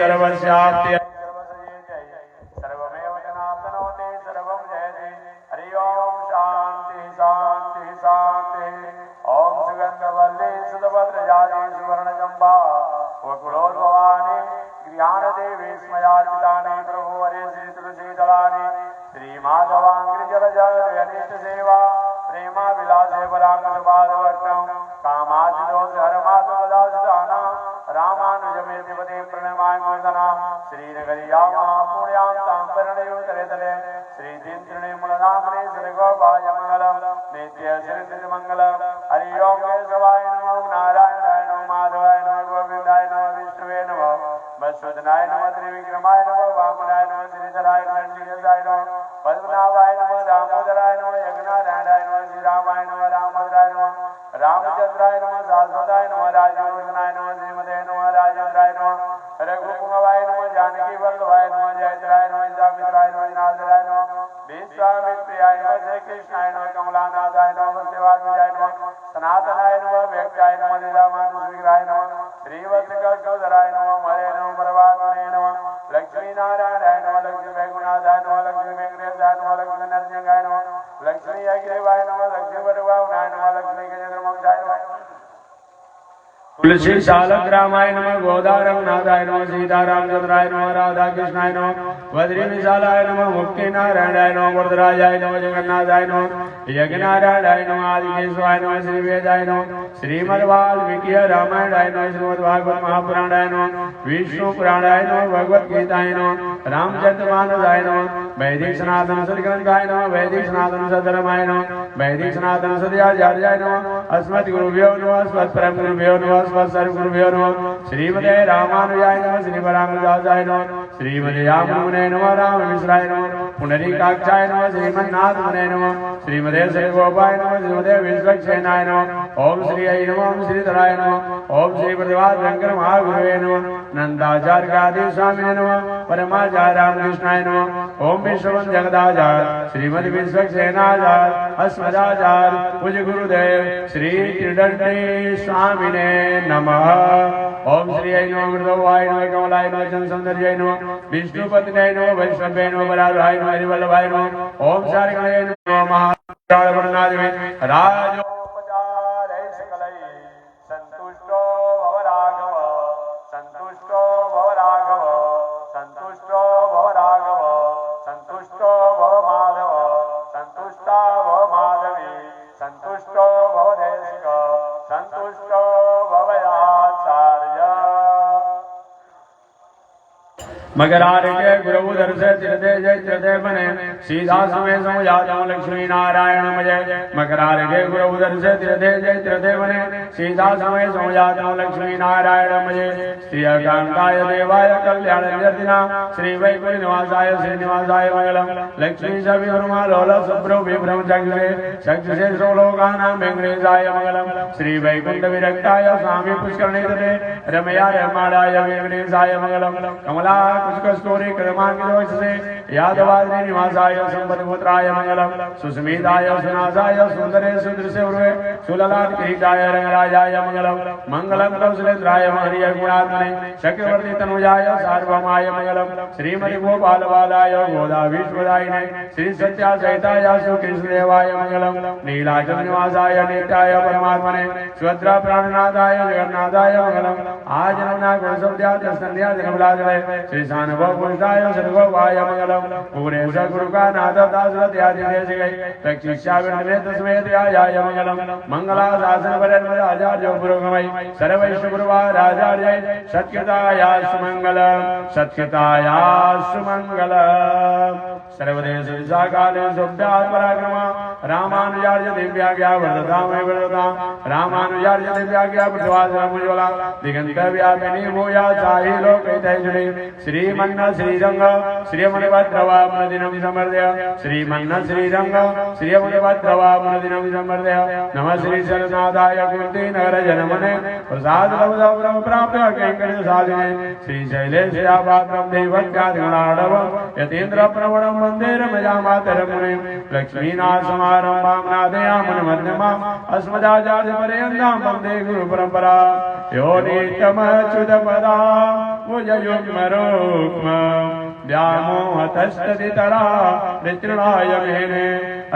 सर्वस्याप्ति सर्वमेव जनार्दनोति सर्वं जयति। हरि ओम शांति शांति शांति। ओम सुगंधवल्ली सुभद्रजाति सुवर्णचंपा वकुलोद्भवानि ज्ञानदेवी स्मयार्पितानि प्रभु हरे श्री तुलसीदलानि श्रीमाधवांग्रिजलजयनिष्ठ सेवा प्रेमा विलासे परांगपादवर्तम कामादिदोषहरमात्मदासदाना रामानुजमेतिपदे प्रणमाय मूर्धना श्रीनगरिया महापुण्यां तांबरणयो तले तले श्रीदिन्द्रणे मूलनामने सर्वोपाय मंगलम नित्य श्रीमंगलम। हरि ओम केशवाय नमः नारायणाय नमः माधवाय नमः गोविंदाय नमः विष्णुवे नमः वसुदेवाय नमः त्रिविक्रमाय नमः वामनाय नमः श्रीधराय नमः श्रीयसाय नमः पद्मनाभाय नमः दामोदराय नमः यज्ञनारायणाय नमः श्रीरामाय नमः रामभद्राय नमः रामचंद्राय नमः शाश्वताय नमः राजयोजनाय नमः श्रीमते नमः राजेंद्राय नमः रघुपुंगवाय नमः जानकी वल्लभाय नमः जयद्राय नमः जामित्राय नमः नाथराय नमः विश्वामित्रियाय नमः श्री कृष्णाय नमः कमलानाथाय नमः सत्यवादिजाय नमः सनातनाय नमः व्यक्ताय नमः लीलामानुषविग्रहाय नमः श्रीवत्सकल्पधराय नमः हरे नमः परमात्मने नमः लक्ष्मी नारायणाय नमः लक्ष्मी वैकुंठाय नमः लक्ष्मी वेंकटेशाय नमः लक्ष्मी नरसिंहाय नमः लक्ष्मी अग्रेवाय नमः लक्ष्मी वरवाहनाय नमः लक्ष्मी गजेंद्रमोक्षाय नमः तुलसी शालग्रामाय नमः गोदारंगनाथाय नमः सीतारामचंद्राय नमः राधा कृष्णाय नमः बद्री विशालाय नमः मुक्ति नारायणाय नमः वरदराजाय नमः जगन्नाथाय नमः यज्ञनारायणाय नमः आदिकेशवाय नमः श्रीवेदाय नमः श्रीमद्वाल्मीकि रामायणाय नमः श्रीमद्भागवत महापुराणाय नमः विष्णु पुराणाय नमः भगवद गीताय नमः रामचरितमानसाय नमः वैदिक सनातन सद्ग्रंथाय नमः वैदिक सनातन सद्धर्माय नमः वैदिक सनातन सद्याचार्याय नमः अस्मत् गुरुभ्यो नमः अस्मत् परम गुरुभ्यो नमः अस्मत् सर्व गुरुभ्यो नमः श्रीमते रामानुजाय नमः श्रीपरांगदासाय नमः श्रीमते यामुने नमः राममिश्राय नमः पुंडरीकाक्षाय नमः श्रीमन्नाथमने नमः श्रीमते श्रीगोपाय नमः श्रीमते विश्वक्सेनाय नमः ओम श्री आई नमः ओम श्रीधराय नमः ओम श्री प्रतिभात शंकर महागुरुवे नमः नंदाचार्य गादी स्वामिने नमः परमाचार्य रामकृष्णाय नमः ओम विश्ववंद जगदाचार्य श्रीमद विश्वक्सेनाचार्य अस्मदाचार्य पूज्य गुरुदेव श्री त्रिदंडी स्वामिने नमः। ओम श्री आई नमः मृदवाय नमः कमलाय नमः चंद्रसुंदर्याय नमः विष्णुपतिनाय नमः वैष्णवाय नमः वराहाय नमः हरिवल्लभाय नमः ओम शारगणाय नमः महाराजवर्णनादिवे राज संतुष्टो भव राघव संतुष्टो भव राघव संतुष्टो भव राघव संतुष्टो भव माधव संतुष्टा भव माधवी संतुष्टो भव देशिक संतुष्टो भव आचार्य। मकरार्के गुरु दर्शे तीर्थे जय तीर्थे बने सीधा समय समझाता लक्ष्मी नारायण मजय मकरार्के गुरु दर्शे तीर्थे जय तीर्थे बने सीधा समय समझाता लक्ष्मी नारायण मजय श्री अकांताय देवाय कल्याण जर्दिना श्री वैकुंठ निवासाय श्रीनिवासाय मंगलम लक्ष्मी सभी लोल सुब्रो विभ्रम चक्रे चक्षुषे सोलोकानां वेंकटेशाय मंगलम श्री वैकुंठ विरक्ताय स्वामी पुष्करणे तटे रमया रमाणाय वेंकटेशाय मंगलम कमला पुष्कस्तोरे क्रमांकित से यादवाद्री निवासाय संपत्पुत्राय मंगलम सुस्मिताय सुनासाय सुंदरे सुदृश्य उर्वे सुललाट किरीटाय रंगराजाय मंगलम मंगलम कौशलेन्द्राय महनीय गुणात्मने चक्रवर्ती तनुजाय सार्वभौमाय मंगलम श्रीमति गोपाल बालाय गोदा विश्वदायिने श्री सत्या सहिताय सुकृष्णदेवाय मंगलम नीलाचल निवासाय नित्याय परमात्मने स्वद्रा प्राणनाथाय जगन्नाथाय मंगलम आज नवना गुणसंध्या संध्या जनबलाजय श्री सानुभव पुरुषाय सर्वभाय मंगलम पूरेश गुरु का नाथ दासरथ आदि देश गई प्रशिक्षा विनय तस्मै ध्यायाय मंगलम मंगला शासन परम आचार्य पुरोगमय सर्वैश्व गुरुवार आचार्य सत्यताया सुमंगलम सत्यताया सुमंगलम सर्वदेश विशाकाले सुभ्यात् पराक्रम रामानुजार्य दिव्याज्ञा वर्धतां रामानुजार्य दिव्याज्ञा प्रवासमुज्ज्वला दिगंत व्यापिनी भूया चाहि लोकैतैषणी श्री श्रीमन्न श्रीरंग श्रियमणिभद्रवामनदिनं समर्दय श्रीमन्न श्रीरंग श्रियमणिभद्रवामनदिनं समर्दय नमः श्री शरनाथाय कीर्ति नगर जनमने प्रसाद लब्धं प्राप्य कैंकर्य साधिने श्री शैलेशयापात्रं दैवत्यादिगुणार्णव यतीन्द्र प्रवणं वन्दे रमजामातरं मुनिं लक्ष्मीनाथसमारम्भां नादयामन मध्यमाम् अस्मदाचार्यपर्यन्तां वन्दे गुरुपरम्परा यो नित्यमच्युतपदा भुजयुग्मरुक्म व्यामोहतस्तदितरा नितृणाय मेने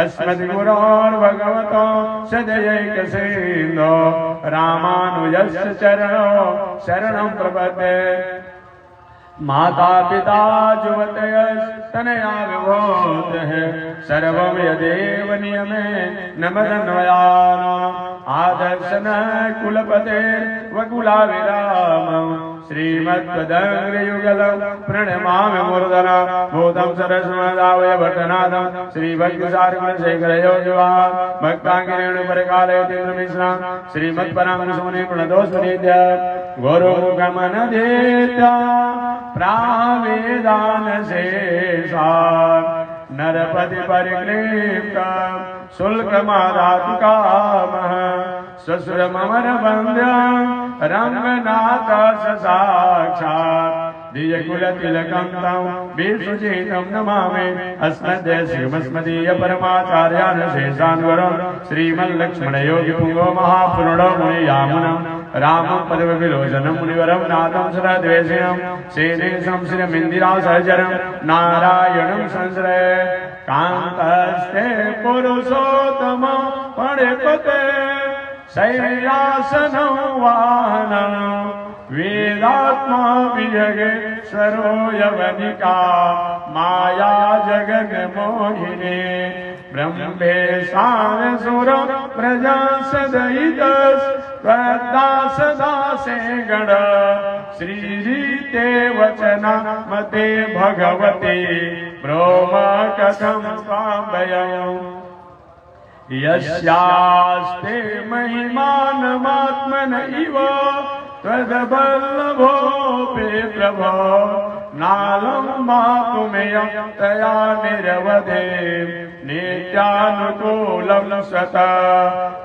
अस्मद्गुरोर्भगवतो सदयैकसिन्धो रामानुजस्य चरणो शरणं प्रपद्ये माता पिता जुवतयस्तनया विभूतः सर्वं यदेव नियमे नमदन्वयानाम् आदर्शन कुलपते वकुलाविरामम् श्रीमद्पदङ्ग्रियुगलं प्रणमामि मूर्धना भूतं सरस्वदावय भट्टनाथं श्रीभक्तिसारकुलशेखरयोगिवान् भक्ताङ्गिरेणुपरिकालयतीन्द्रमिश्रां श्रीमत्पराङ्गुसुमुनि प्रणतोऽस्मृत्य गुरुमुखमनधीत्या प्रावेदानशेषान् नरपति परिक्लीप्ता शुल्कमादातु कामः श्वशुरममरवन्द्या रङ्गनाथ साक्षात् दियकुलतिलकं तं विसुचितं नमामि अस्मद्देशिकमस्मदीय परमाचार्यान् शेषान् वरं श्रीमल्लक्ष्मणयोगिपुङ्गो महापुरुषो मुनियामुनं रामं पदविलोचनं मुनिवरं नाथं सुरद्वेषिणं सेनेशं श्रियमिन्दिरासहचरं नारायणं संश्रये कान्तस्ते पुरुषोत्तम पणिपते शैलासनं वाहनं वेदात्मा विजगे सरो यवनिका माया जगन्मोहिनी ब्रह्मेशान सुर प्रजा सदयितस्त्वदासदासे गण श्रीरीते वचना मते भगवते ब्रोम कथं स्वाभयम् यस्यास्ते महिमानमात्मन इव त्वद्वल्लभोऽपि प्रभो नालं मातुमेयं तया निरवधे नित्यानुकूलं स्वतः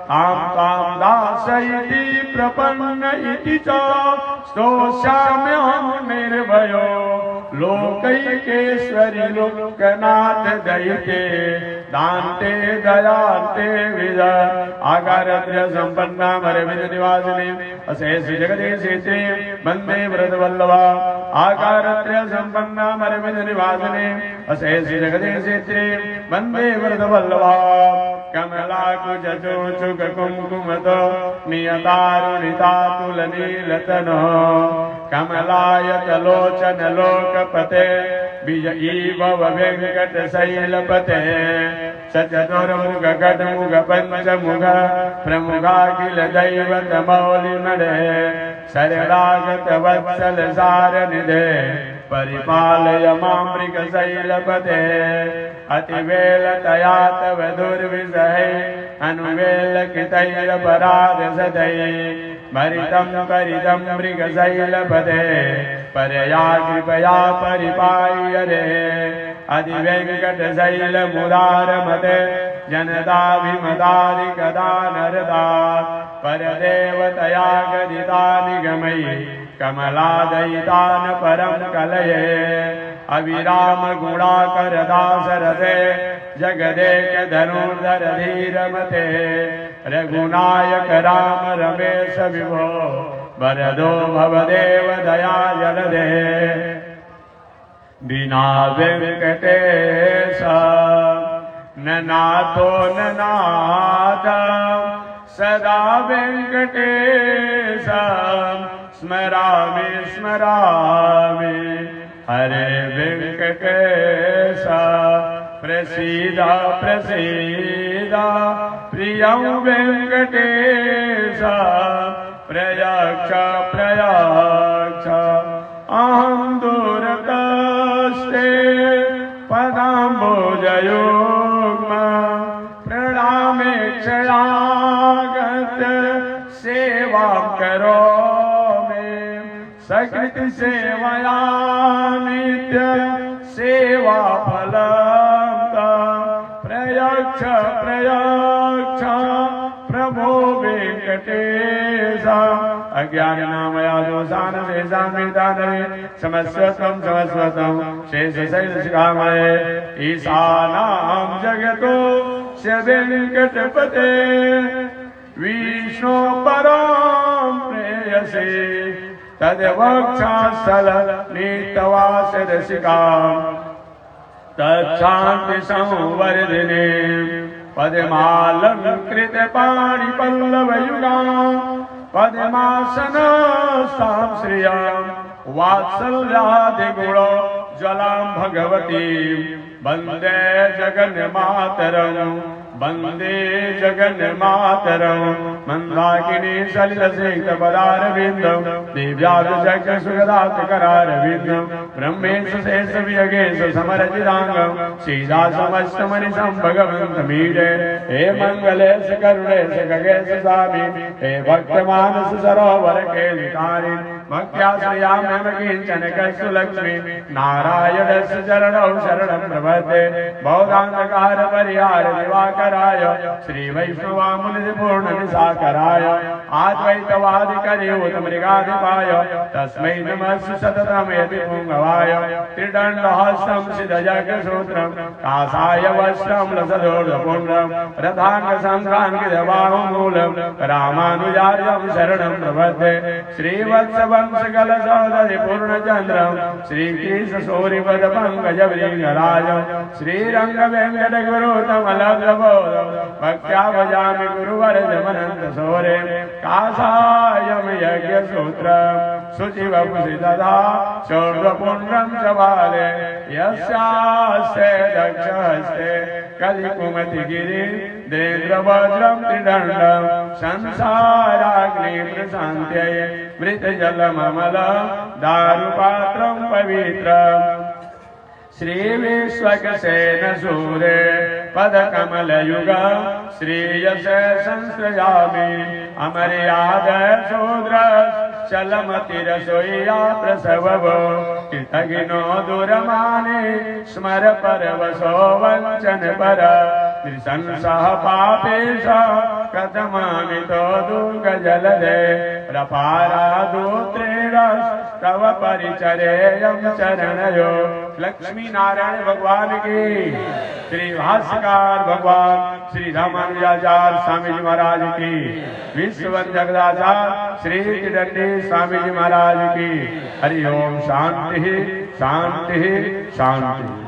तां तां दास इति प्रपन्न इति च स्तोष्याम्यहं निर्भयो लोकैकेश्वरि लोकनाथ दयिते दान्ते दयान्ते विद आकारद्य सम्पन्ना मरविद निवासिनी अशेष जगदीशे श्री वन्दे व्रतवल्लभा आकारद्य सम्पन्ना मरविद निवासिनी अशेष जगदीशे श्री वन्दे व्रतवल्लभा कमलाकुचुचुक कुङ्कुमतो नियतारुणितातुलनीलतनो कमलायतलोचन लोकपते विजयी भव वेङ्कटशैलपते सचतुर्मुख खड्मुख पञ्चमुख प्रमुखाखिल दैवतमौलिमणे शरणागत वत्सल सारनिधे परिपालय मामृगशैलपते अतिवेलतया तव दुर्विषहे अनुवेलकितैरपराधसतये भरितं परितं मृगशैलपते परया कृपया परिपाह्य रे अधिवेङ्कटशैलमुदारमते जनताभिमतादिकदा नरदा परदेवतया गदिता निगमयि कमलादयितान् परं कलये अविराम गुणाकर दासरथे जगदेक धनुर्धर धीरमते रघुनायक राम रमेश विभो वरदो भवदेव दया जलदे बिना वेंकटेश ननाथो ननाथ सदा वेंकटेश स्मरामि स्मरामि हरे वेंकटेश प्रसीद प्रसीद प्रियं वेंकटेश प्रयक्ष प्रयक्ष अहं दूरतस्ते पदाम्बुजयुग्म प्रणामे क्षयागत सेवां करोमि सकृति सेवया नित्य सेवा फलम प्रयक्ष प्रयक्ष प्रभो वेंकटेश अज्ञान नामया दोषान शेषान्वितानरे समस्वतम समस्वतम शेष शैल शिखामणे ईशानां जगतो स्य वेंकटपते विष्णु परम प्रेयसे तद्वक्षास्थल नीतवास रसिका तत्शांति संवर्धिने पद्मालंकृत पाणि पल्लव युगा पद्मासनस्तां श्रियां वात्सल्यादि गुण ज्वलां भगवती वन्दे जगन्मातरम् वन्दे जगन्मातरम् मन्दाकिनी सलिलसिक्त पदारविन्दं दिव्याभिषेकसुगदात्करारविन्दं ब्रह्मेश शेष वियगेश समरजितांगं श्रीदासमस्तमनिशं भगवन्तमीडे हे मंगलेश करुणेश गगेश स्वामी हे भक्तमानस सरोवर केलिकारि भक्त्याश्रयाम्यहं किञ्चन कस्तु लक्ष्मी नारायणस्य चरणौ शरणं प्रपद्ये बौद्धान्धकार परिहार दिवाकराय श्री वैष्णवामुनि पूर्ण निसाकराय आद्वैतवादि करियोत मृगाधिपाय तस्मै नमः सततं यति पुंगवाय त्रिदण्डहस्तं सिद्धजगसूत्रं कासाय वस्त्रं लसदोर्धपुण्ड्रं रथाङ्गसङ्घाङ्गितबाहुमूलं रामानुजार्यं शरणं प्रपद्ये श्रीवत्सवंशकलशोदधि पूर्णचन्द्रं श्रीकृष्णसूरिपदपङ्कजवृङ्गराजं श्रीरङ्गवेङ्कटगुरुतमलब्धबोधं भक्त्या भजामि गुरुवरजमनन्तशौरे कासायं यज्ञसूत्रं शुचिवपुषि तथा शौर्यपुण्ड्रं च बाले यस्यास्ते दक्षहस्ते कलिकुमतिगिरिन्द्रेन्द्रवज्रं त्रिदण्डं संसाराग्निप्रशान्त्यै मृतजलममलं दारुपात्रं पवित्रम् श्रीविश्वक्सेन सूरे पदकमलयुगा श्रीयसे संश्रयामि अमर्याद शूद्र चलमतिरसोया प्रसवो कृतघ्नो दुरमाने स्मर परवशो वञ्चन पर त्रिशंसः पापेश कथमामितो दुर्गजलदे प्रपारादोत्रेणस्तव परिचरेयं चरणयो लक्ष्मी नारायण भगवान की श्री भाष्यकार भगवान श्री रामानुजाचार्य स्वामी जी महाराज की विश्ववंदनाचार्य श्री दंडी स्वामी जी महाराज की हरि ओम शांति शांति शांति।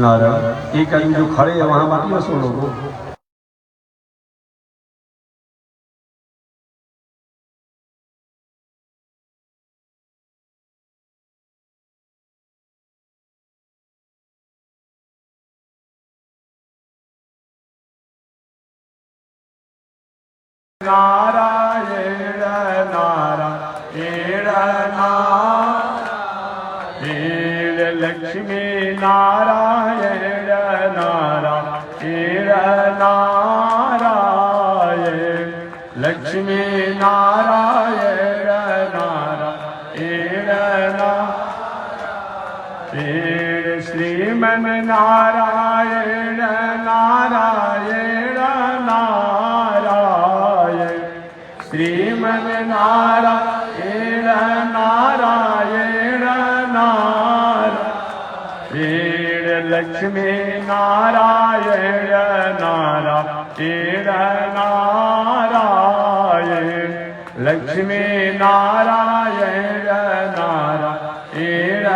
नारायण एक आदमी जो खड़े है वहां बाकी सो लोग नारायण नारायण नारायण लक्ष्मी नारायण नारायण नारायण लक्ष्मी नारायण नारायण नारायण श्रीमन नारायण नारायण नारायण श्रीमन नारायण नारायण नारायण लक्ष्मी नारायण नारायण नारायण लक्ष्मी नारायण नारायण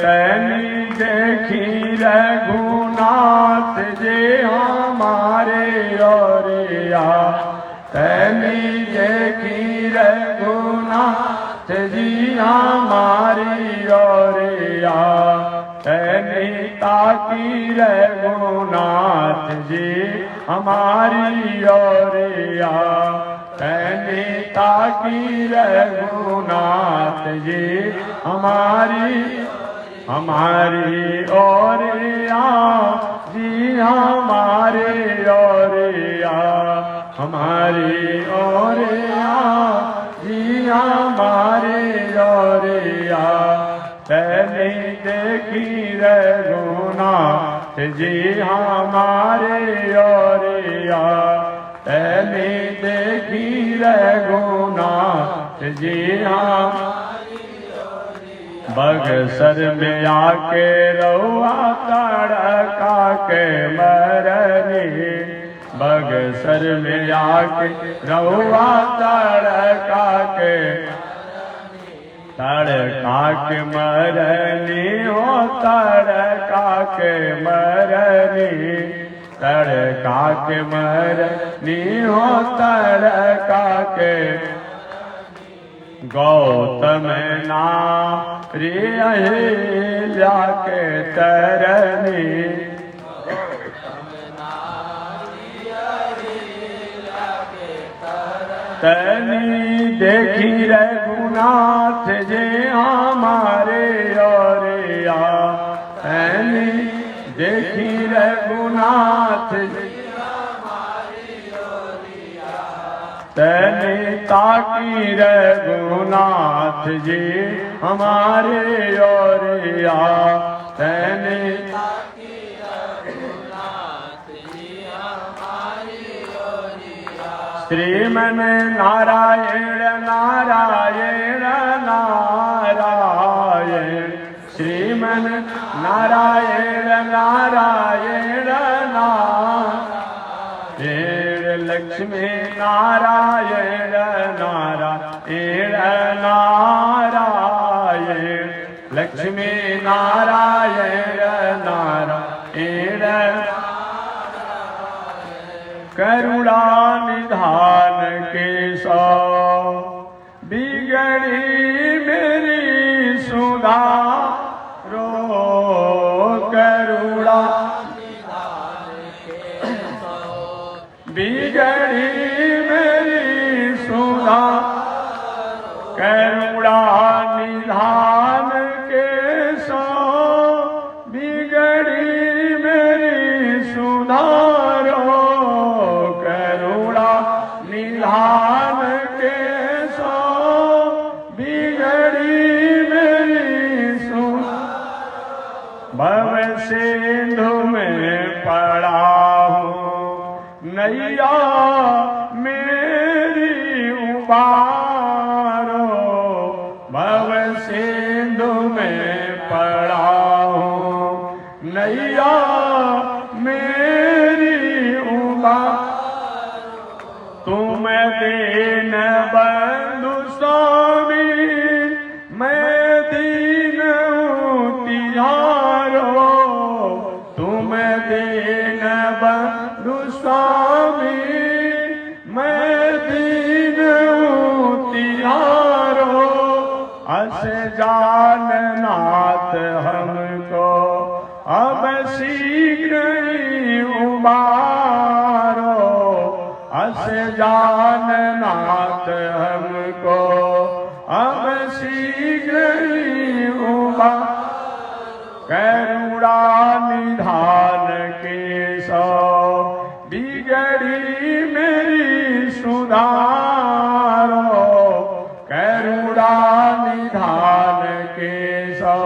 तनी देखी रघुनाथ जी हमारे ओरिया तनी देखी रघुनाथ जी हमारी ओरिया तनी ताकी रघुनाथ जी हमारी ओरिया, तैने ताकी रघुनाथ जी हमारी ओरिया जी, हमारे ओरिया, हमारी ओरिया जी, हमारे ओरिया। तैने देखी रघुनाथ जी हमारे ओरिया, तैने देखी रघुनाथ जी हमारे ओरिया। बगसर में आके रउआ तड़का के मरनी, बगसर में आके रउआ तड़का के मरनी हो, तड़का के मरनी, तड़का के मरनी हो, तड़का के। गौतम नारी अहिल्या के तरनी, तनी देखी रघुनाथ जी हमारे ओरिया, तनी देखी रघुनाथ जी हमारे ओरिया, तनी ताकी रघुनाथ जी हमारे ओरिया, तनी श्रीमन नारायण नारायण नारायण, श्रीमन नारायण नारायण नारायण, लक्ष्मी नारायण नारायण नारायण, लक्ष्मी नारायण नारायण। करुणा निधान के सो बिगड़ी मेरी सुधारो, करुणा बिगड़ी मेरी सुधा, करुणा निधान के सो बिगड़ी मेरी सुधारो, करुणा निधान के सो बिगड़ी मेरी सुधा। भव सिंधु में पड़ा हूँ नैया मेरी उबारो, भव सिंधु में पड़ा हूँ नैया मेरी उबारो। तुम दीन बंधु स्वामी मैं दीन तिहारो, तुम दीन बंधु स्वामी मैं दीन तिहारो। अस जान नाथ हमको अब शीघ्र ही उबारो, अस जान नाथ हमको अब शीघ्र ही उबारो। करुणा निधान के सो बिगड़ी मेरी सुधारो, करुणा निधान के सो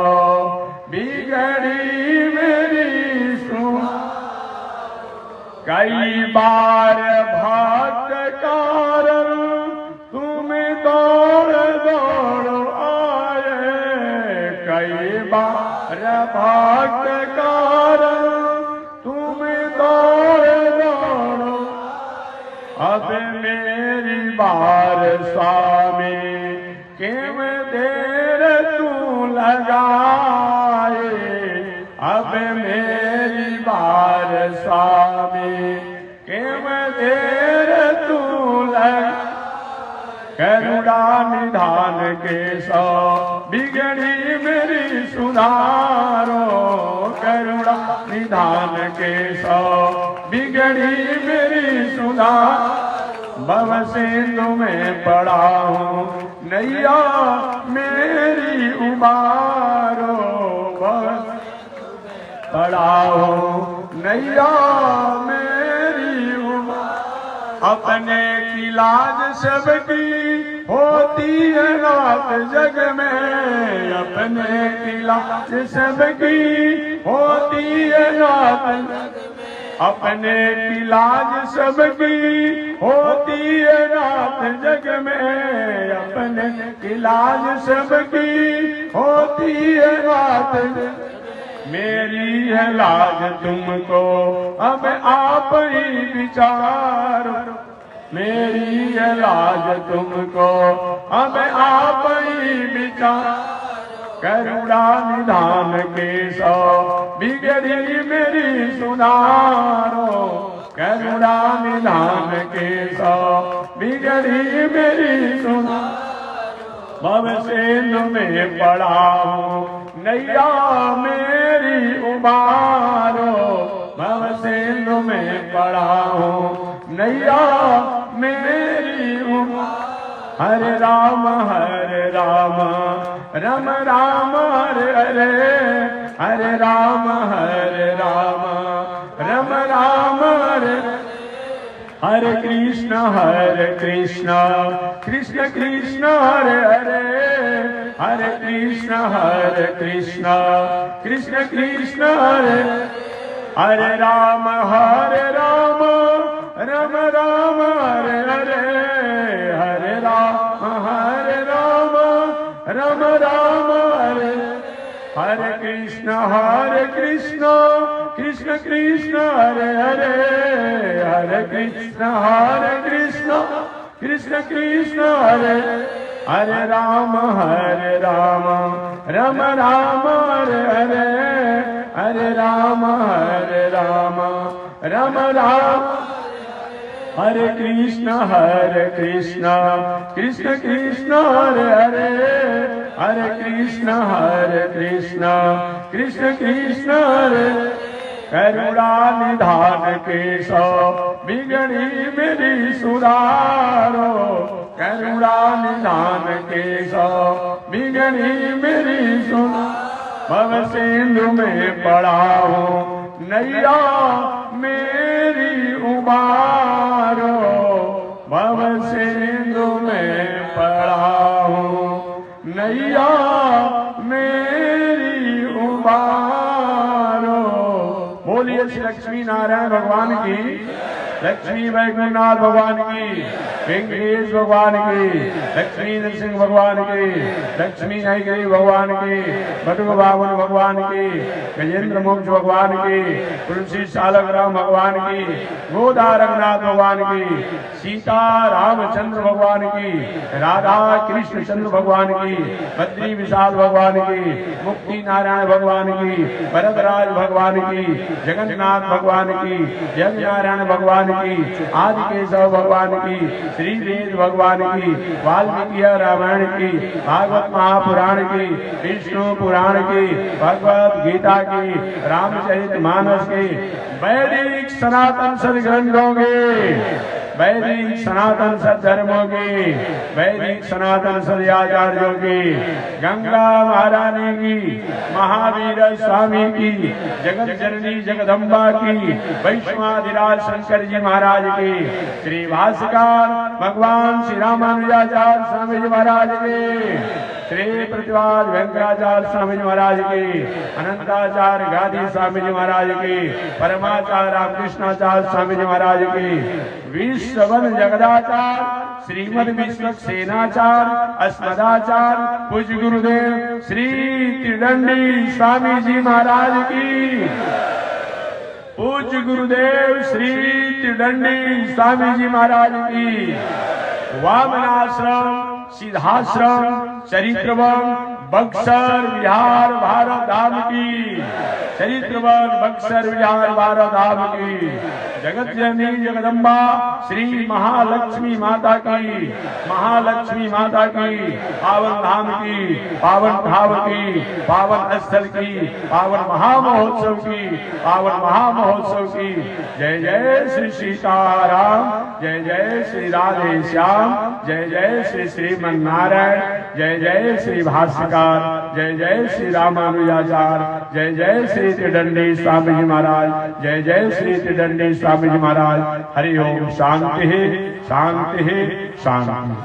बिगड़ी मेरी सुधारो। कई बार भक्त कारण तुम दौड़ दौड़ आए, कई बार भक्त कारण तुम दौड़ दौड़। अब मेरी बार स्वामी किम देर तू लगाए, अब मेरी बार स्वामी किम देर तू लग। करुणा निधान के सो बिगड़ी मेरी सुधारो, करुणा के सौ बिगड़ी मेरी सुधा भव सिंधु में पड़ा हूँ नैया मेरी उबारो भव पड़ा हूँ नैया मेरी उबारो अपने की लाज सबकी होती है नाथ जग में अपने की लाज सबकी होती है नाथ अपने की लाज सबकी होती है नाथ जग में अपने की लाज सबकी होती है नाथ मेरी है लाज तुमको अब आप ही विचारो मेरी है लाज तुमको अब आप ही विचार करुणा निधान के सौ बिगड़ी मेरी सुधारो करुणा निधान के सौ बिगड़ी मेरी सुधारो भव सिंधु में पड़ा हूँ नैया मेरी उबारो भव सिंधु में पड़ा हूँ नैया मेरी उबारो हरे राम राम राम हरे हरे हरे राम राम राम हरे हरे कृष्ण कृष्ण कृष्ण हरे हरे हरे कृष्ण कृष्ण कृष्ण हरे हरे राम राम राम हरे हरे हरे राम राम हरे हरे कृष्ण कृष्ण कृष्ण हरे हरे हरे कृष्ण कृष्ण कृष्ण हरे हरे राम राम राम हरे हरे हरे राम राम राम हरे कृष्ण कृष्ण कृष्ण हरे हरे हरे कृष्ण कृष्ण कृष्ण हरे करुणा निधान के सौ बिगड़ी मेरी सुधारो करुणा निधान के सौ बिगड़ी मेरी सुधारो भव सिंधु में पड़ा हूँ नैया मेरी उबारो भव सिंधु में पड़ा हूँ नैया मेरी उबारो बोलिए श्री लक्ष्मी नारायण भगवान की लक्ष्मी वैकुंठनाथ भगवान की वेंकटेश भगवान की लक्ष्मी नरसिंह भगवान की लक्ष्मी नयगिरी भगवान की बटुक बावन भगवान की गजेंद्र मोक्ष भगवान की तुलसी सालक राम भगवान की गोदा रघुनाथ भगवान की सीता रामचंद्र भगवान की राधा कृष्ण चंद्र भगवान की बद्री विशाल भगवान की मुक्ति नारायण भगवान की भरतराज भगवान की जगन्नाथ भगवान की जग नारायण भगवान की आदि केशव भगवान की श्री वेद भगवान की वाल्मीकि रामायण की भागवत महापुराण की विष्णु पुराण की भगवत गीता की रामचरित मानस की वैदिक सनातन सदग्रंथों की वैदिक सनातन सद्धर्मों की वैदिक सनातन सदाचार्यों की गंगा महारानी की महावीर स्वामी की जगत जननी जगदम्बा की वैष्णवाधिराज शंकर जी महाराज की श्री भाष्यकार भगवान श्री रामानुजाचार्य स्वामी जी महाराज की श्री प्रतिवाद वेंकटाचार्य स्वामी जी महाराज की अनंताचार्य गादी स्वामी जी महाराज की परमाचार्य रामकृष्णाचार्य स्वामी जी महाराज की विश्ववन जगदाचार्य श्रीमद विश्वक्सेनाचार्य अस्मदाचार्य पूज्य गुरुदेव श्री त्रिदंडी स्वामी जी महाराज की पूज्य गुरुदेव श्री त्रिदंडी स्वामी जी महाराज की वामनाश्रम सिद्धाश्रम चरित्रवन बक्सर बिहार भारत धाम की, चरित्रवन बक्सर बिहार भारत धाम की, जगत जननी जगदम्बा श्री महालक्ष्मी माता की, महालक्ष्मी माता की पावन धाम की, पावन धाम की, पावन स्थल की, पावन महामहोत्सव की, पावन महामहोत्सव की। जय जय श्री सीताराम, जय जय श्री राधे श्याम, जय जय श्री श्रीमन्नारायण, जय जय श्री भाष्यकार, जय जय श्री रामानुजाचार्य, जय जय श्री त्रिदंडी स्वामी जी महाराज, जय जय श्री त्रिदंडी स्वामी जी महाराज। हरि ओम। शांति शांति शांति।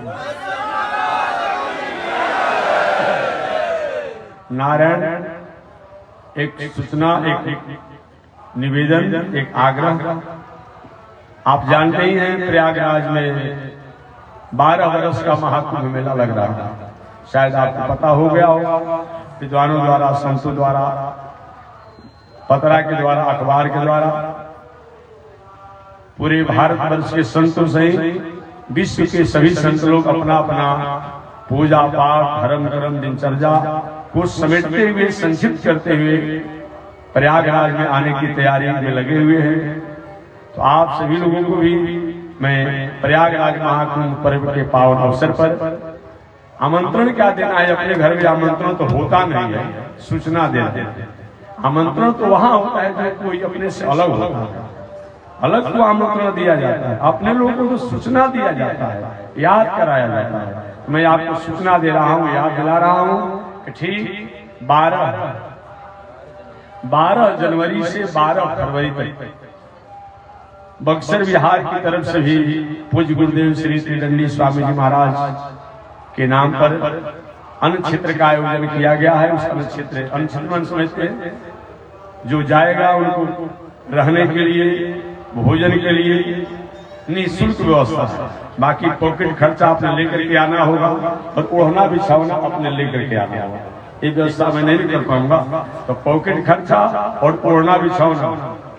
नारायण, एक सूचना, एक निवेदन, एक आग्रह। आप जानते ही हैं प्रयागराज में 12 वर्ष का महाकुंभ मेला लग रहा है। शायद आपको पता हो गया होगा, विद्वानों द्वारा, संतों द्वारा, पत्रा के द्वारा, अखबार के द्वारा, पूरे भारतवर्ष के संतों सहित विश्व के सभी संत लोग अपना अपना पूजा पाठ, धर्म कर्म, दिनचर्या को समेटते हुए, संक्षिप्त करते हुए प्रयागराज में आने की तैयारी में लगे हुए हैं। तो आप सभी लोगों को भी मैं प्रयागराज महाकुंभ पर्व के पावन अवसर पर आमंत्रण क्या देना है। अपने घर में आमंत्रण तो होता नहीं है, सूचना देना है। आमंत्रण तो वहां होता है जो कोई अपने से अलग होता है, अलग को आमंत्रण दिया जाता है। अपने लोगों को तो सूचना दिया जाता है, याद कराया जाता है। मैं आपको सूचना दे रहा हूँ, याद दिला रहा हूँ कि ठीक 12 जनवरी से 12 फरवरी तक बक्सर बिहार की तरफ से भी पूज्य गुरुदेव श्री त्रिदंडी स्वामी जी महाराज के नाम पर अन्न क्षेत्र का आयोजन किया गया है। उस अन्न क्षेत्र समझते हैं, जो जाएगा उनको रहने के लिए, भोजन के लिए निःशुल्क व्यवस्था है। बाकी पॉकेट खर्चा अपने लेकर के आना होगा और ओढ़ना बिछावना अपने लेकर के आना होगा। ये व्यवस्था मैं नहीं कर पाऊंगा, तो पॉकेट खर्चा और ओढ़ना बिछावना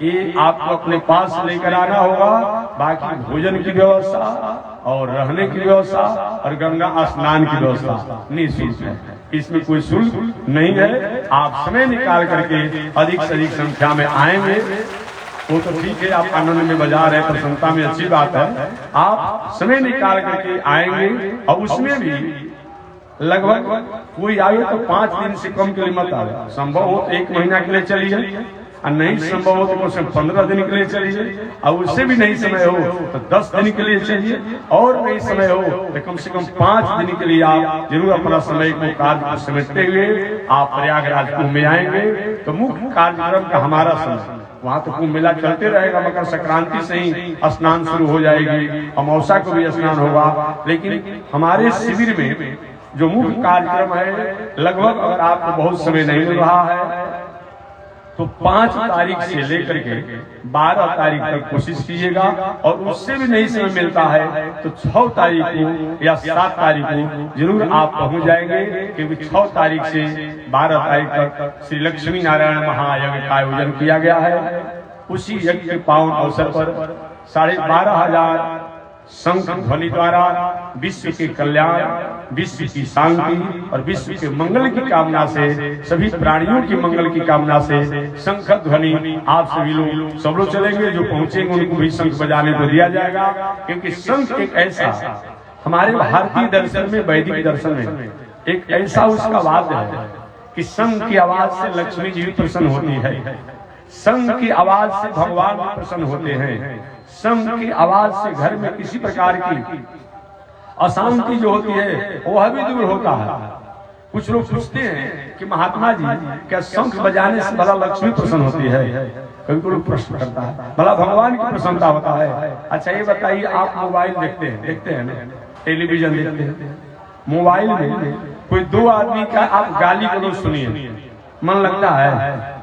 ये आपको अपने पास लेकर आना होगा। बाकी भोजन की व्यवस्था और रहने की व्यवस्था और गंगा स्नान की व्यवस्था निःशुल्क है, इसमें कोई शुल्क नहीं है। आप समय निकाल करके अधिक से अधिक संख्या में आएंगे वो तो ठीक है, आप आनंद में बजा रहे, प्रसन्नता में अच्छी बात है। आप समय निकाल करके आएंगे और उसमें भी लगभग कोई आए तो 5 दिन से कम के लिए मत आए। संभव हो तो 1 महीना के लिए चलिए, और नहीं संभव हो तो कम से कम 15 दिन के लिए चलिए, और उससे भी नहीं समय हो तो 10 दिन के लिए चलिए, और नहीं समय हो तो कम से कम 5 दिन के लिए आप जरूर अपना समय को, कार्य को समेटते हुए आप प्रयागराज कुंभ में आएंगे। तो मुख्य कार्यक्रम का हमारा समय, वहाँ तो कुंभ मेला चलते रहेगा, मकर संक्रांति से ही स्नान शुरू हो जाएगी, अमावस्या को भी स्नान होगा। लेकिन हमारे शिविर में जो मुख्य कार्यक्रम है, लगभग अगर आपको बहुत समय नहीं मिल रहा है तो 5 तारीख से लेकर के 12 तारीख तक कोशिश कीजिएगा, और उससे भी नहीं समय मिलता है तो 6 तारीख को या 7 तारीख को जरूर आप पहुंच जाएंगे, क्योंकि 6 तारीख से 12 तारीख तक श्री लक्ष्मी नारायण महायज्ञ का आयोजन किया गया है। उसी यज्ञ के पावन अवसर पर 12,500 शंख ध्वनि द्वारा विश्व के कल्याण, विश्व की शांति और विश्व के मंगल की कामना से, सभी प्राणियों की मंगल की कामना से शंख ध्वनि आप सभी लोग सब लोग चलेंगे। जो पहुंचेंगे उनको भी शंख बजाने को दिया जाएगा, क्योंकि शंख एक ऐसा हमारे भारतीय दर्शन में, वैदिक दर्शन में एक ऐसा उसका वाद्य है कि शंख की आवाज से लक्ष्मी जी भी प्रसन्न होती है, शंख की आवाज से भगवान भी प्रसन्न होते हैं, शंख की आवाज से घर में किसी प्रकार की अशांति जो होती है वह भी दूर होता है। कुछ लोग पूछते हैं कि महात्मा जी क्या शंख बजाने से भला लक्ष्मी प्रसन्न होती है? कभी कोई प्रश्न करता है, भला भगवान की प्रसन्नता होता है। अच्छा ये बताइए, आप मोबाइल देखते हैं ना, टेलीविजन देखते हैं, मोबाइल में कोई 2 आदमी का आप गाली गलौज सुनिए, मन लगता है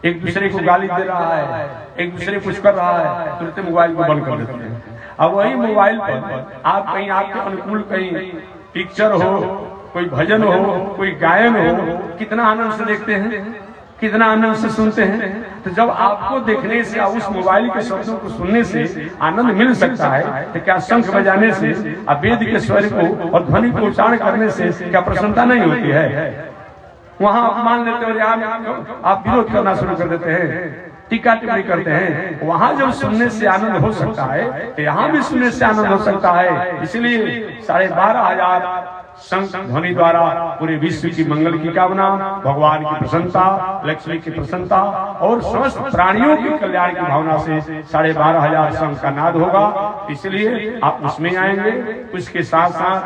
एक दूसरे को गाली दे रहा है, एक दूसरे कुछ कर रहा है, तुरंत मोबाइल को बंद कर देते हैं। अब वही मोबाइल पर आप कहीं आपके अनुकूल कहीं पिक्चर हो, कोई भजन हो, कोई गायन हो, कितना आनंद से देखते हैं, कितना आनंद से सुनते हैं। तो जब आपको देखने से उस मोबाइल के शब्दों को सुनने से आनंद मिल सकता है, तो क्या शंख बजाने से, वेद के स्वर को और ध्वनि को उच्चारण करने से क्या प्रसन्नता नहीं होती है? वहां आप मान लेते हो, आप विरोध करना शुरू कर देते हैं, टीका टिप्पणी करते हैं। वहां जब सुनने से आनंद हो सकता है, तो यहाँ भी सुनने से आनंद हो सकता है। इसलिए 12,500 शंख ध्वनि द्वारा पूरे विश्व की मंगल की कामना, भगवान की प्रसन्नता, लक्ष्मी की प्रसन्नता और समस्त प्राणियों के कल्याण की भावना से 12,500 शंख का नाद होगा। इसलिए आप उसमें आएंगे। उसके साथ साथ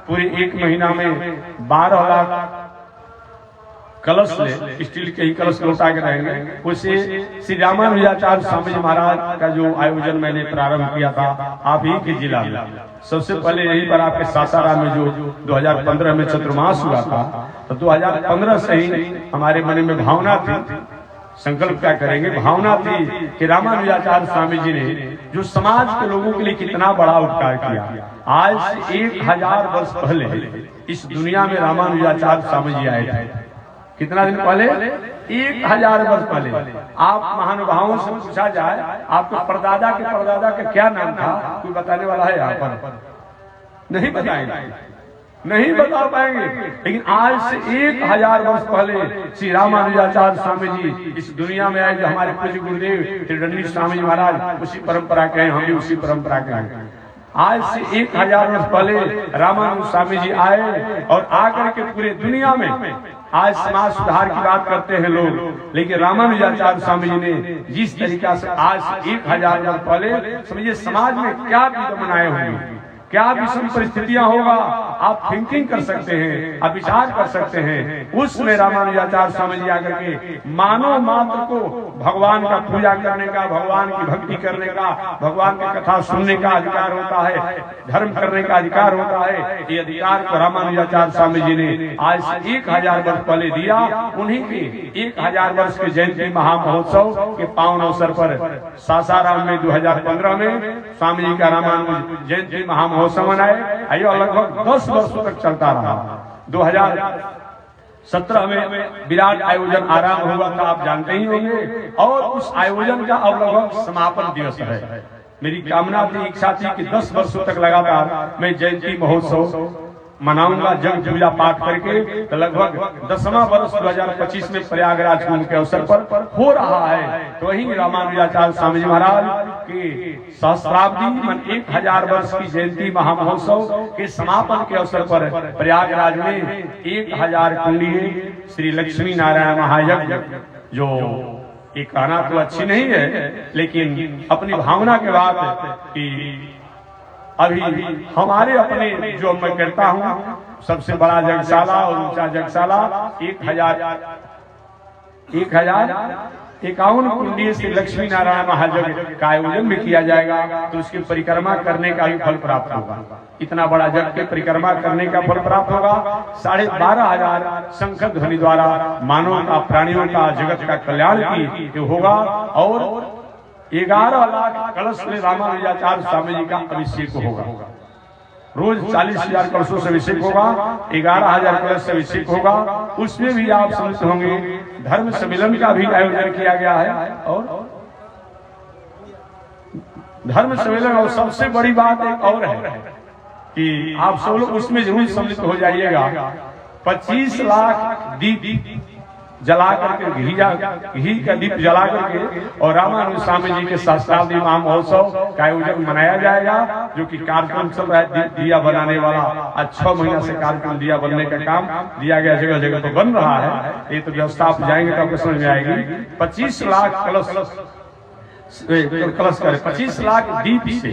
पूरे 1 महीना में 12 लाख कलश ले, स्टील के ही कलश लौटा के रहेंगे। उसे श्री रामानुजाचार्य स्वामी जी महाराज का जो आयोजन मैंने प्रारंभ किया था आप ही के जिला में, सबसे पहले यही पर आपके सासाराम में जो 2015 में चतुर्मास हुआ था, तो 2015 से ही हमारे मन में भावना थी, संकल्प क्या करेंगे, भावना थी कि रामानुजाचार्य स्वामी जी ने जो समाज के लोगों के लिए कितना बड़ा उपकार किया। आज से 1000 वर्ष पहले इस दुनिया में रामानुजाचार्य स्वामी जी आए थे। कितना दिन पहले? 1000 वर्ष पहले। आप महानुभावों से पूछा जाए आपके परदादा के परदादा का क्या नाम था, कोई बताने वाला है यहाँ पर? नहीं बताएंगे, नहीं बता पाएंगे। लेकिन आज से 1000 वर्ष पहले श्री रामानुजाचार्य स्वामी जी इस दुनिया में आए, जो हमारे पूज्य गुरुदेव त्रिदंडी स्वामी जी महाराज उसी परंपरा के हैं, हम भी उसी परंपरा के हैं। आज से 1000 वर्ष पहले रामानुज स्वामी जी आए और आकर के पूरे दुनिया में आज समाज सुधार की बात करते हैं लोग, लेकिन रामानुजाचार्य स्वामी जी ने जिस तरीका से आज से 1000 वर्ष पहले समझिए समाज में क्या विघ्न बनाए होंगे, क्या विषम परिस्थितियां होगा, आप थिंकिंग कर सकते हैं, आप विचार कर सकते हैं। उसमें रामानुजाचार्य स्वामी जी आकर के मानव मात्र को भगवान का पूजा करने का, भगवान की भक्ति करने का, भगवान की कथा सुनने का अधिकार होता है, धर्म करने का अधिकार होता है। ये अधिकार को रामानुजाचार्य स्वामी जी ने आज से 1000 वर्ष पहले दिया। उन्हीं के 1000 वर्ष के जयंती महामहोत्सव के पावन अवसर पर सासाराम में 2015 में स्वामी जी का रामानुज जयंती महामहोत्सव मनाए। आइए लगभग 10 वर्षों तक चलता रहा। 2017 में विराट आयोजन आरंभ हुआ था, आप जानते ही होंगे, और उस आयोजन का अब लगभग समापन दिवस है। मेरी कामना थी, इच्छा थी कि 10 वर्षों तक लगातार मैं जयंती महोत्सव मनाऊंगा, जग पूजा पाठ करके। तो लगभग 10वां वर्ष 2025 में प्रयागराज कुंभ के अवसर पर हो रहा है। तो वही रामानुजाचार्य स्वामी जी महाराज की सहस्राब्दी मन 1000 वर्ष की जयंती महामहोत्सव के समापन के अवसर पर प्रयागराज में 1000 कुंडीय श्री लक्ष्मी नारायण महायज्ञ, जो एक कहना तो अच्छी नहीं है, लेकिन अपनी भावना के बाद कि अभी हमारे अपने जो मैं कहता हूँ सबसे बड़ा जगशाला और ऊंचा जगशाला 1051 कुंडीय श्री लक्ष्मी नारायण महायज्ञ का आयोजन भी किया जाएगा। तो उसकी परिक्रमा करने का भी फल प्राप्त होगा। इतना बड़ा जग के परिक्रमा करने का फल प्राप्त होगा। 12,500 शंख ध्वनि द्वारा मानव का, प्राणियों का, जगत का कल्याण की होगा। और 11 लाख कलश में रामानुजाचार्य स्वामी जी का अभिषेक होगा। रोज 40,000 कलशों से अभिषेक होगा, 11,000 कलश से अभिषेक होगा। उसमें भी आप समझते होंगे धर्म सम्मेलन का भी आयोजन किया गया है। और धर्म सम्मेलन, और सबसे बड़ी बात एक और है कि आप सब लोग उसमें जरूर सम्मिलित हो जाइएगा। 25 लाख दीप जला करके, घी का दीप जला करके और रामानुज स्वामी जी के सहस्राब्दी महामहोत्सव का आयोजन मनाया जाएगा, जो कि कार्यक्रम चल रहा है दिया बनाने वाला। आज 6 महीना से कार्यक्रम दिया बनने का काम दिया गया, जगह जगह तो बन रहा है। ये तो व्यवस्था आप जाएंगे तो आपको समझ में आएगी। 25 लाख कलश करे, 25 लाख दीप से,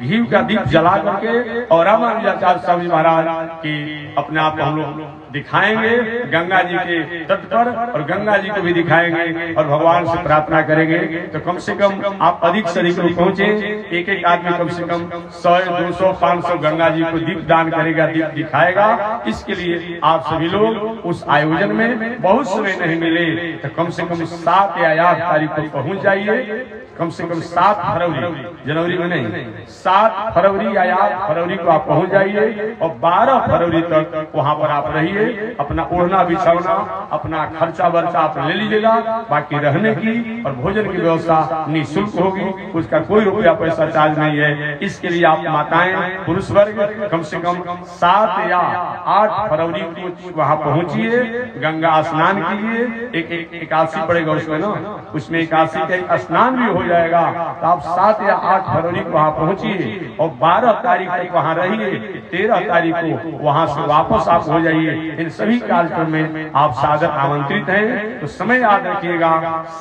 घी का दीप जला करके और रामानुजाचार्य स्वामी महाराज की अपने आप हम लोग दिखाएंगे गंगा जी के तट पर, और गंगा जी को भी दिखाएंगे और भगवान से प्रार्थना करेंगे। तो कम से कम आप अधिक से अधिक लोग पहुंचे, एक एक आदमी कम से कम 100, 200, 500 गंगा जी को दीप दान करेगा, दीप दिखाएगा। इसके लिए आप सभी लोग उस आयोजन में बहुत समय नहीं मिले तो कम से कम 7 या 8 तारीख को पहुंच जाइए। कम से कम 7 फरवरी, जनवरी में नहीं, 7 7 फरवरी या 8 फरवरी को आप पहुंच जाइए और 12 फरवरी तक वहां पर आप रहिए। अपना ओढ़ना बिछौना अपना खर्चा वर्चा आप ले लीजिएगा। बाकी रहने की और भोजन की व्यवस्था निःशुल्क होगी, उसका कोई रुपया पैसा चार्ज नहीं है। इसके लिए आप माताएं पुरुष वर्ग कम से कम 7 या 8 फरवरी को वहां पहुंचिए, गंगा स्नान कीजिए। एक एकादशी पड़ेगा उसमें ना, उसमें एकादशी का एक स्नान भी हो जाएगा। तो आप 7 या 8 फरवरी को वहां पहुंचिए और 12 तारीख तक वहां रहिए। 13 तारीख को वहां से वापस आप हो जाइए। इन सभी कार्यक्रम में आप सादर आमंत्रित हैं। तो समय याद रखिएगा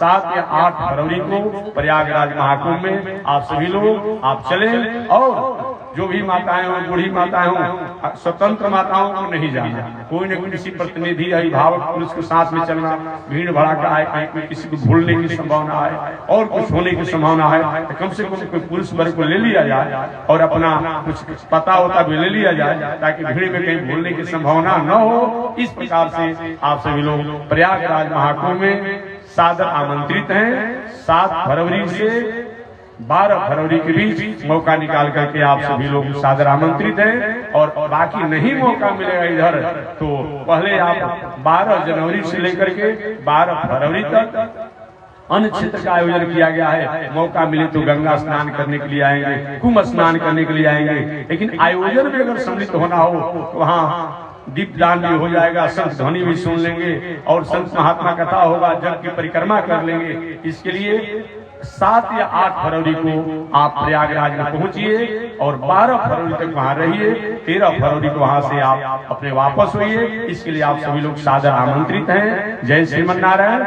7 या 8 फरवरी को प्रयागराज महाकुंभ में आप सभी लोग आप चले। और जो भी माताएं हो, बूढ़ी माताएं हो, स्वतंत्र माताओं को नहीं जाना। कोई न कोई किसी प्रतिनिधि अभिभावक पुरुष के साथ में चलना। भीड़ भड़ाका आए, कहीं किसी को भूलने की संभावना है और कुछ होने की संभावना है, तो कम से कम कोई पुरुष वर्ग को ले लिया जाए और अपना कुछ पता होता भी ले लिया जाए, ताकि भीड़ में कहीं भूलने की संभावना न हो। इस प्रकार से आप सभी लोग प्रयागराज महाकुंभ में सादर आमंत्रित हैं। 7 फरवरी से 12 फरवरी के बीच मौका निकाल करके आप सभी लोग सादर आमंत्रित हैं। और बाकी नहीं मौका मिलेगा इधर, तो पहले आप 12 जनवरी से लेकर के 12 फरवरी तक अन्य क्षेत्र का आयोजन किया गया है। मौका मिले तो गंगा स्नान करने के लिए आएंगे, कुंभ स्नान करने के लिए आएंगे। लेकिन आयोजन में अगर सम्मिलित होना हो तो वहाँ दीपदान भी हो जाएगा, संत ध्वनि भी सुन लेंगे और संत महात्मा कथा होगा, जग की परिक्रमा कर लेंगे। इसके लिए 7 या 8 फरवरी को आप प्रयागराज में पहुंचिए और 12 फरवरी तक वहां रहिए। 13 फरवरी को वहां से आप अपने वापस होइए। इसके लिए आप सभी लोग सादर आमंत्रित हैं। जय श्रीमन नारायण।